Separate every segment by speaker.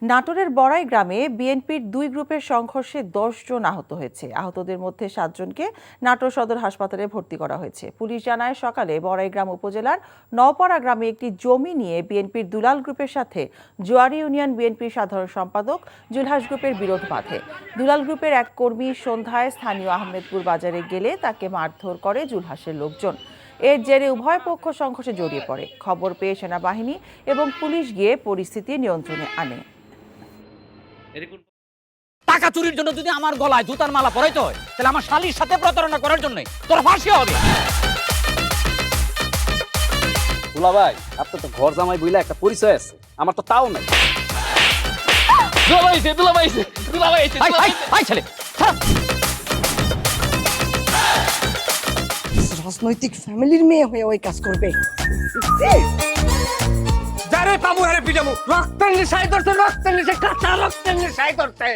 Speaker 1: নাটোরের বড়াই গ্রামে বিএনপির দুই গ্রুপের সংঘর্ষে ১০ জন আহত হয়েছে। আহতদের মধ্যে ৭ জনকে নাটোর সদর হাসপাতালে ভর্তি করা হয়েছে। পুলিশ জানায়, সকালে বড়াইগ্রাম উপজেলার নওপাড়া গ্রামে একটি জমি নিয়ে বিএনপির দুলাল গ্রুপের সাথে জোয়ারি ইউনিয়ন বিএনপির সাধারণ সম্পাদক জুলহাস গ্রুপের বিরোধ বাধে। দুলাল গ্রুপের এক কর্মী সন্ধ্যায় স্থানীয় আহমেদপুর বাজারে গেলে তাকে মারধর করে জুলহাসের লোকজন। এর জেরে উভয় পক্ষ সংঘর্ষে জড়িয়ে পড়ে। খবর পেয়ে সেনাবাহিনী এবং পুলিশ গিয়ে পরিস্থিতি নিয়ন্ত্রণে আনে।
Speaker 2: টাকা চুরির জন্য যদি আমার গলায় জুতার মালা পরাইতে হয়, তাহলে আমার শালীর সাথে প্রতারণা করার জন্য তোর ফাঁসি হবে।
Speaker 3: দুলা ভাই, আপনার তো ঘর জামাই বইলা একটা পরিচয় আছে, আমার তো তাও নাই।
Speaker 4: রাজনৈতিক ফ্যামিলির মেয়ে হয়ে ওই কাজ করবে।
Speaker 5: যারে পাবো আরে পিটাবো, রক্তের নেশায় ধরতে, রক্তের নেশায়, কাঁচা রক্তের নেশায় ধরতে।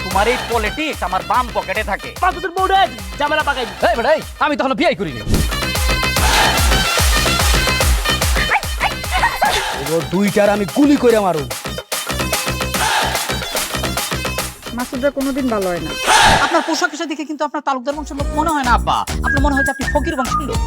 Speaker 2: তোমার এই পলিটিক্স আমার বাম পকেটে থাকে।
Speaker 5: তোদের বউরে ঝামেলা পাকাই।
Speaker 2: এই বেটাই, আমি তখন বিয়ে করিনি।
Speaker 5: দুইটার আমি গুলি করে মারু।
Speaker 4: মাসুদরা কোনোদিন ভালো হয় না।
Speaker 2: আপনার পোশাক আশাক দেখে কিন্তু আপনার তালুকদার বংশের লোক মনে হয় না আব্বা, আপনার মনে হয় যে আপনি ফকির বংশের লোক।